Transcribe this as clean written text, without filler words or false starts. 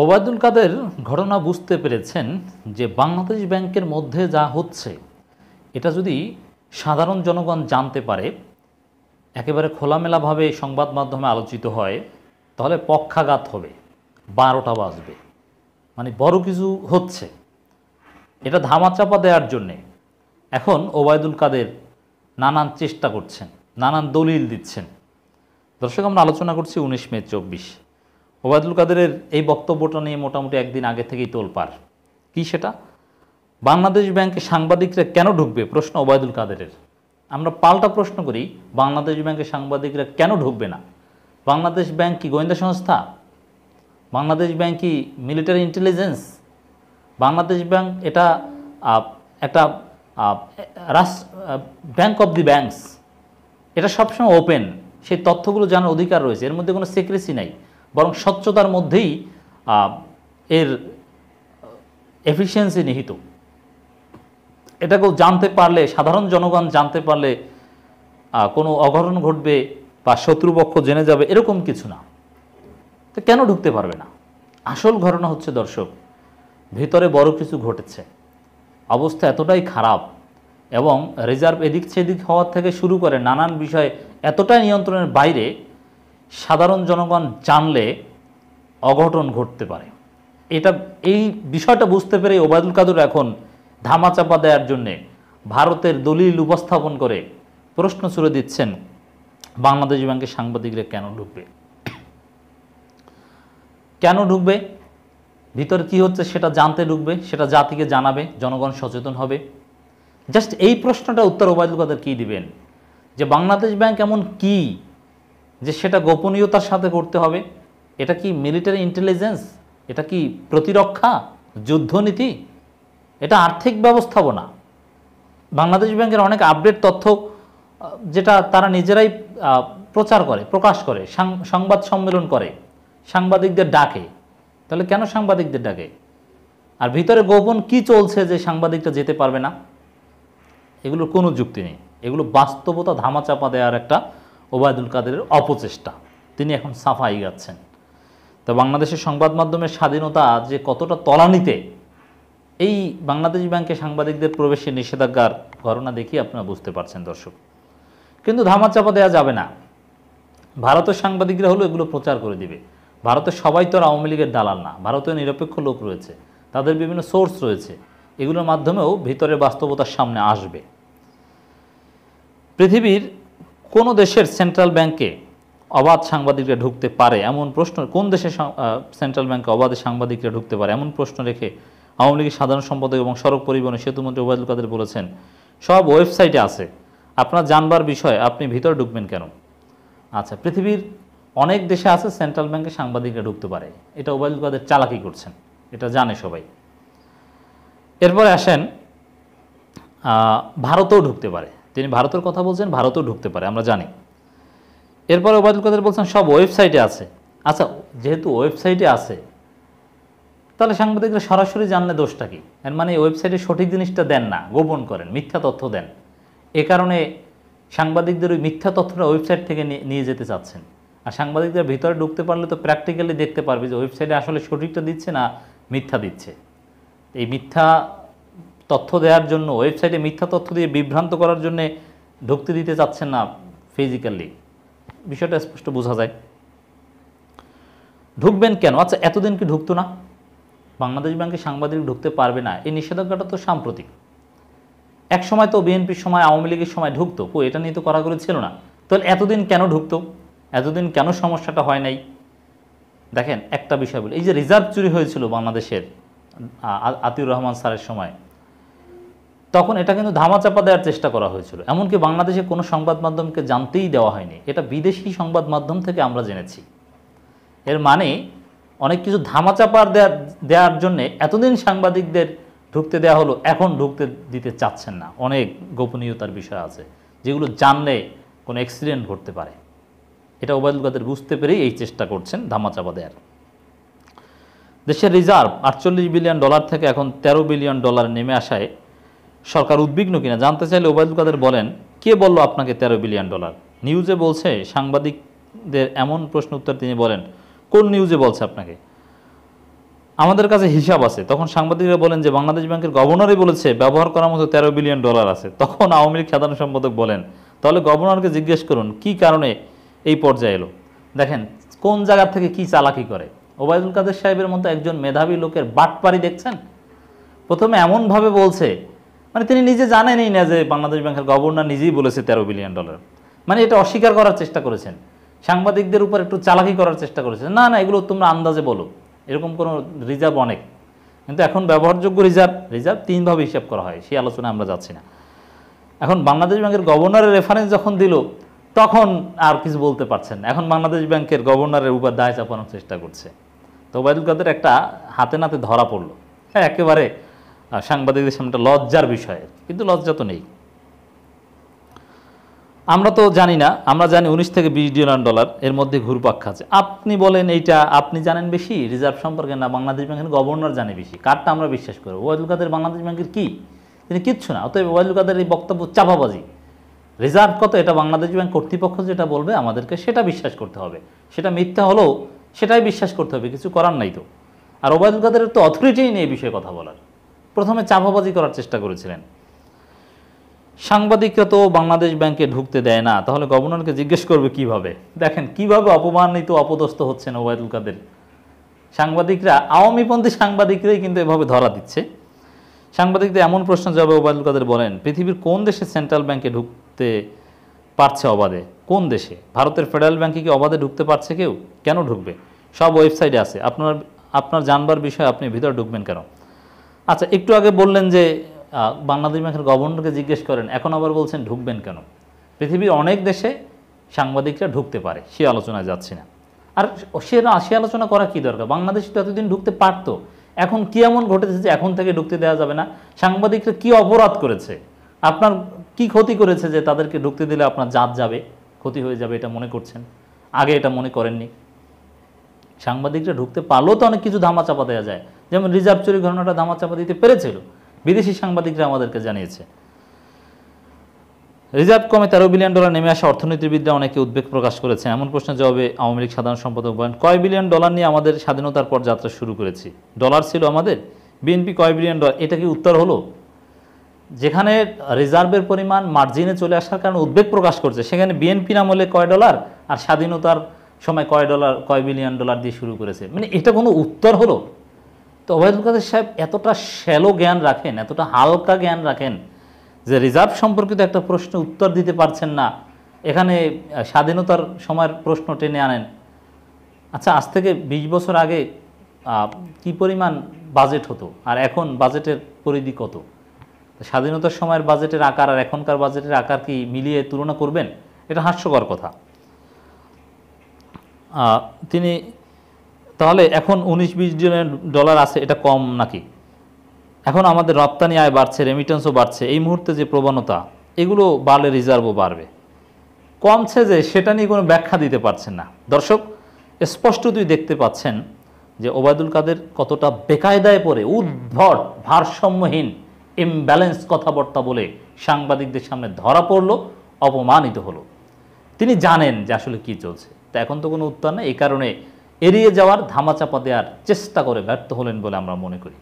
ওবায়দুল কাদের ঘটনা বুঝতে পেরেছেন যে বাংলাদেশ ব্যাংকের মধ্যে যা হচ্ছে এটা যদি সাধারণ জনগণ জানতে পারে, একেবারে খোলামেলাভাবে সংবাদ মাধ্যমে আলোচিত হয়, তাহলে পক্ষাঘাত হবে, 12টা বাজবে, মানে বড় কিছু হচ্ছে। এটা ধামাচাপা দেওয়ার জন্যে এখন ওবায়দুল কাদের নানান চেষ্টা করছেন, নানান দলিল দিচ্ছেন। দর্শক, আমরা আলোচনা করছি 19 মে 24। ওবায়দুল কাদেরের এই বক্তব্যটা নিয়ে মোটামুটি একদিন আগে থেকেই তোলপাড়। কি সেটা? বাংলাদেশ ব্যাংকে সাংবাদিকরা কেন ঢুকবে, প্রশ্ন ওবায়দুল কাদেরের। আমরা পাল্টা প্রশ্ন করি, বাংলাদেশ ব্যাংকে সাংবাদিকরা কেন ঢুকবে না? বাংলাদেশ ব্যাংক কি গোয়েন্দা সংস্থা? বাংলাদেশ ব্যাংক কি মিলিটারি ইন্টেলিজেন্স? বাংলাদেশ ব্যাংক এটা একটা ব্যাংক অফ দি ব্যাংকস। এটা সবসময় ওপেন, সেই তথ্যগুলো জানার অধিকার রয়েছে, এর মধ্যে কোনো সিক্রেসি নাই, বরং স্বচ্ছতার মধ্যেই এর এফিসিয়েন্সি নিহিত। এটাকেও জানতে পারলে, সাধারণ জনগণ জানতে পারলে কোনো অঘটন ঘটবে বা শত্রুপক্ষ জেনে যাবে, এরকম কিছু না। তো কেন ঢুকতে পারবে না? আসল ঘটনা হচ্ছে দর্শক, ভিতরে বড় কিছু ঘটেছে। অবস্থা এতটাই খারাপ এবং রিজার্ভ এদিক সেদিক হওয়ার থেকে শুরু করে নানান বিষয় এতটাই নিয়ন্ত্রণের বাইরে, সাধারণ জনগণ জানলে অঘটন ঘটতে পারে। এই বিষয়টা বুঝতে পেরে ওবায়দুল কাদের এখন ধামাচাপা দেওয়ার জন্যে ভারতের দলিল উপস্থাপন করে প্রশ্ন ছুড়ে দিচ্ছেন, বাংলাদেশ ব্যাংকের সাংবাদিকরা কেন ঢুকবে? কেন ঢুকবে? ভিতরে কি হচ্ছে সেটা জানতে ঢুকবে, সেটা জাতিকে জানাবে, জনগণ সচেতন হবে। জাস্ট এই প্রশ্নটা উত্তর ওবায়দুল কাদের কী দিবেন, যে বাংলাদেশ ব্যাংক এমন কি যে সেটা গোপনীয়তার সাথে করতে হবে? এটা কি মিলিটারি ইন্টেলিজেন্স? এটা কি প্রতিরক্ষা, যুদ্ধনীতি? এটা আর্থিক ব্যবস্থাপনা। বাংলাদেশ ব্যাংকের অনেক আপডেট তথ্য যেটা তারা নিজেরাই প্রচার করে, প্রকাশ করে, সংবাদ সম্মেলন করে, সাংবাদিকদের ডাকে। তাহলে কেন সাংবাদিকদের ডাকে? আর ভিতরে গোপন কি চলছে যে সাংবাদিকরা যেতে পারবে না? এগুলোর কোনো যুক্তি নেই। এগুলো বাস্তবতা ধামাচাপা দেওয়ার একটা ওবায়দুল কাদেরের অপচেষ্টা। তিনি এখন সাফাই গাচ্ছেন। তো বাংলাদেশের সংবাদ মাধ্যমের স্বাধীনতা যে কতটা তলানিতে, এই বাংলাদেশ ব্যাংকে সাংবাদিকদের প্রবেশের নিষেধাজ্ঞার ঘটনা দেখি আপনারা বুঝতে পারছেন দর্শক। কিন্তু ধামাচাপা দেওয়া যাবে না। ভারতের সাংবাদিকরা হলো এগুলো প্রচার করে দিবে। ভারতের সবাই তো আর আওয়ামী লীগের দালাল না, ভারতীয় নিরপেক্ষ লোক রয়েছে, তাদের বিভিন্ন সোর্স রয়েছে, এগুলোর মাধ্যমেও ভিতরের বাস্তবতার সামনে আসবে। পৃথিবীর কোন দেশের সেন্ট্রাল ব্যাংকে অবাধ সাংবাদিকরা ঢুকতে পারে এমন প্রশ্ন, কোন দেশের সেন্ট্রাল ব্যাংকে অবাধ সাংবাদিকরা ঢুকতে পারে এমন প্রশ্ন রেখে আওয়ামী লীগের সাধারণ সম্পাদক এবং সড়ক পরিবহন সেতুমন্ত্রী ওবায়দুল কাদের বলেছেন, সব ওয়েবসাইটে আছে, আপনার জানবার বিষয়, আপনি ভিতরে ঢুকবেন কেন? আচ্ছা, পৃথিবীর অনেক দেশে আছে সেন্ট্রাল ব্যাংকে সাংবাদিকরা ঢুকতে পারে, এটা ওবায়দুল কাদের চালাকি করছেন, এটা জানে সবাই। এরপরে আসেন, ভারতেও ঢুকতে পারে, তিনি ভারতের কথা বলছেন, ভারতেও ঢুকতে পারে, আমরা জানি। এরপরে ওবায়দুল কাদের বলছেন সব ওয়েবসাইটে আছে। আচ্ছা, যেহেতু ওয়েবসাইটে আছে, তাহলে সাংবাদিকরা সরাসরি জানলে দোষটা কি? এর মানে ওয়েবসাইটে সঠিক জিনিসটা দেন না, গোপন করেন, মিথ্যা তথ্য দেন। এ কারণে সাংবাদিকদের ওই মিথ্যা তথ্যটা ওয়েবসাইট থেকে নিয়ে যেতে চাচ্ছেন। আর সাংবাদিকদের ভিতরে ঢুকতে পারলে তো প্র্যাকটিক্যালি দেখতে পারবে যে ওয়েবসাইটে আসলে সঠিকটা দিচ্ছে না মিথ্যা দিচ্ছে। এই মিথ্যা তথ্য দেওয়ার জন্য, ওয়েবসাইটে মিথ্যা তথ্য দিয়ে বিভ্রান্ত করার জন্য ঢুকতে দিতে চাচ্ছেন না ফিজিক্যালি, বিষয়টা স্পষ্ট বোঝা যায়। ঢুকবেন কেন? আচ্ছা, এতদিন কি ঢুকতো না? বাংলাদেশ ব্যাংকে সাংবাদিক ঢুকতে পারবে না, এই নিষেধাজ্ঞাটা তো সাম্প্রতিক। এক সময় তো বিএনপির সময়, আওয়ামী লীগের সময় ঢুকতো, এটা নিয়ে তো কড়াকড়ি ছিল না। তাহলে এতদিন কেন ঢুকতো? এতদিন কেন সমস্যাটা হয় নাই? দেখেন, একটা বিষয় বলি, এই যে রিজার্ভ চুরি হয়েছিল বাংলাদেশের আতিউর রহমান স্যারের সময়, তখন এটা কিন্তু ধামাচাপা দেওয়ার চেষ্টা করা হয়েছিল। এমনকি বাংলাদেশে কোনো সংবাদ মাধ্যমকে জানতেই দেওয়া হয়নি, এটা বিদেশি সংবাদ মাধ্যম থেকে আমরা জেনেছি। এর মানে অনেক কিছু ধামাচাপা দেওয়ার জন্যে এতদিন সাংবাদিকদের ঢুকতে দেওয়া হলো, এখন ঢুকতে দিতে চাচ্ছেন না। অনেক গোপনীয়তার বিষয় আছে যেগুলো জানলে কোনো অ্যাক্সিডেন্ট ঘটতে পারে। এটা ওবায়দুল কাদের বুঝতে পেরেই এই চেষ্টা করছেন ধামাচাপা দেওয়ার। দেশের রিজার্ভ 48 বিলিয়ন ডলার থেকে এখন 13 বিলিয়ন ডলার নেমে আসায় সরকার উদ্বিগ্ন কিনা জানতে চাইলে ওবায়দুল কাদের বলেন, কে বলল আপনাকে 13 বিলিয়ন ডলার? নিউজে বলছে। সাংবাদিকদের এমন প্রশ্ন উত্তর তিনি বলেন, কোন নিউজে বলছে আপনাকে? আমাদের কাছে হিসাব আছে। তখন সাংবাদিকরা বলেন যে বাংলাদেশ ব্যাংকের গভর্নরই বলেছে ব্যবহার করার মতো 13 বিলিয়ন ডলার আছে। তখন আওয়ামী লীগ সাধারণ সম্পাদক বলেন, তাহলে গভর্নরকে জিজ্ঞেস করুন কি কারণে এই পর্যায়ে এলো। দেখেন কোন জায়গা থেকে কি চালাকি করে। ওবায়দুল কাদের সাহেবের মতো একজন মেধাবী লোকের বাটপারি দেখছেন। প্রথমে এমনভাবে বলছে, মানে তিনি নিজে জানেনই না যে বাংলাদেশ ব্যাংকের গভর্নর নিজেই বলেছে 13 বিলিয়ন ডলার, মানে এটা অস্বীকার করার চেষ্টা করেছেন। সাংবাদিকদের উপর একটু চালাকি করার চেষ্টা করেছেন, না না এগুলো তোমরা আন্দাজে বলো, এরকম কোনো রিজার্ভ অনেক, কিন্তু এখন ব্যবহারযোগ্য রিজার্ভ তিনভাবে হিসাব করা হয়, সেই আলোচনায় আমরা যাচ্ছি না। এখন বাংলাদেশ ব্যাংকের গভর্নরের রেফারেন্স যখন দিল তখন আর কিছু বলতে পারছেন না, এখন বাংলাদেশ ব্যাংকের গভর্নরের উপর দায় চাপানোর চেষ্টা করছে। তো ওবায়দুল কাদের একটা হাতে নাতে ধরা পড়লো, হ্যাঁ একেবারে সাংবাদিকদের সামনে একটা লজ্জার বিষয়, কিন্তু লজ্জা তো নেই। আমরা তো জানি না, আমরা জানি 19 থেকে 20 বিলিয়ন ডলার এর মধ্যে ঘুরপাক খাচ্ছে। আপনি বলেন এইটা আপনি জানেন বেশি রিজার্ভ সম্পর্কে, না বাংলাদেশ ব্যাংকের গভর্নর জানে বেশি, কারটা আমরা বিশ্বাস করব? ওবায়দুল কাদের বাংলাদেশ ব্যাংকের কি, তিনি কিচ্ছু না। অতএব ওবায়দুল কাদের এই বক্তব্য চাপাবাজি। রিজার্ভ কত এটা বাংলাদেশ ব্যাংক কর্তৃপক্ষ যেটা বলবে আমাদেরকে সেটা বিশ্বাস করতে হবে, সেটা মিথ্যা হলেও সেটাই বিশ্বাস করতে হবে, কিছু করার নাই তো। আর ওবায়দুল কাদেরের তো অথরিটিই নেই এই বিষয়ে কথা বলার, প্রথমে চাপাবাজি করার চেষ্টা করেছিলেন। সাংবাদিকরা তো বাংলাদেশ ব্যাংকে ঢুকতে দেয় না, তাহলে গভর্নরকে জিজ্ঞেস করবে কিভাবে? দেখেন কিভাবে অপমানিত অপদস্থ হচ্ছেন ওবায়দুল কাদের। সাংবাদিকরা, আওয়ামীপন্থী সাংবাদিকরাই কিন্তু এভাবে ধরা দিচ্ছে। সাংবাদিকদের এমন প্রশ্ন জবাবে ওবায়দুল কাদের বলেন, পৃথিবীর কোন দেশে সেন্ট্রাল ব্যাংকে ঢুকতে পারছে অবাধে? কোন দেশে? ভারতের ফেডারেল ব্যাংকে কি অবাধে ঢুকতে পারছে কেউ? কেন ঢুকবে? সব ওয়েবসাইটে আছে, আপনার জানবার বিষয় আপনি ভিতরে ঢুকবেন কেন? আচ্ছা একটু আগে বললেন যে বাংলাদেশ ব্যাংকের গভর্নরকে জিজ্ঞেস করেন, এখন আবার বলছেন ঢুকবেন কেন? পৃথিবীর অনেক দেশে সাংবাদিকরা ঢুকতে পারে, সে আলোচনায় যাচ্ছি না। আর সে আলোচনা করা কি দরকার? বাংলাদেশ তো এতদিন ঢুকতে পারতো, এখন কি এমন ঘটেছে যে এখন থেকে ঢুকতে দেওয়া যাবে না? সাংবাদিকরা কি অপরাধ করেছে, আপনার কি ক্ষতি করেছে যে তাদেরকে ঢুকতে দিলে আপনার জাত যাবে, ক্ষতি হয়ে যাবে, এটা মনে করছেন? আগে এটা মনে করেননি। সাংবাদিকরা ঢুকতে পারলেও তো অনেক কিছু ধামাচাপা দেওয়া যায়, যেমন রিজার্ভ চুরি ঘটনাটা ধামাচাপা দিতে পেরেছিল, বিদেশি সাংবাদিকরা আমাদেরকে জানিয়েছে। রিজার্ভ কমে 13 বিলিয়ন ডলার নেমে আসা অর্থনীতিবিদরা অনেকে উদ্বেগ প্রকাশ করেছেন। এমন প্রশ্নের জবাবে আওয়ামী লীগ সাধারণ সম্পাদক বলেন, কয় বিলিয়ন ডলার নিয়ে আমাদের স্বাধীনতার পর যাত্রা শুরু করেছি? ডলার ছিল আমাদের, বিএনপি কয় বিলিয়ন ডলার, এটা কি উত্তর হলো? যেখানে রিজার্ভের পরিমাণ মার্জিনে চলে আসার কারণে উদ্বেগ প্রকাশ করছে, সেখানে বিএনপি নাম হলে কয় ডলার, আর স্বাধীনতার সময় কয় বিলিয়ন ডলার দিয়ে শুরু করেছে, মানে এটা কোনো উত্তর হলো? তো ওবায়দুল কাদের সাহেব এতটা শ্যালো জ্ঞান রাখেন, এতটা হালকা জ্ঞান রাখেন যে রিজার্ভ সম্পর্কিত একটা প্রশ্ন উত্তর দিতে পারছেন না, এখানে স্বাধীনতার সময়ের প্রশ্ন টেনে আনেন। আচ্ছা আজ থেকে 20 বছর আগে কি পরিমাণ বাজেট হতো, আর এখন বাজেটের পরিধি কত? স্বাধীনতার সময়ের বাজেটের আকার আর এখনকার বাজেটের আকার কি মিলিয়ে তুলনা করবেন? এটা হাস্যকর কথা। তিনি তাহলে এখন 19-20 বিলিয়ন ডলার আছে, এটা কম নাকি? এখন আমাদের রপ্তানি আয় বাড়ছে, রেমিটেন্সও বাড়ছে, এই মুহূর্তে যে প্রবণতা, এগুলো বাড়লে রিজার্ভও বাড়বে। কমছে যে সেটা নিয়ে কোনো ব্যাখ্যা দিতে পারছেন না। দর্শক স্পষ্টতই দেখতে পাচ্ছেন যে ওবায়দুল কাদের কতটা বেকায়দায় পড়ে উদ্ভট ভারসাম্যহীন ইমব্যালেন্স কথাবার্তা বলে সাংবাদিকদের সামনে ধরা পড়লো, অপমানিত হলো। তিনি জানেন যে আসলে কি চলছে, তা এখন তো কোনো উত্তর নেই, এই কারণে এড়িয়ে যাওয়ার, ধামাচাপা দেওয়ার চেষ্টা করে ব্যর্থ হলেন বলে আমরা মনে করি।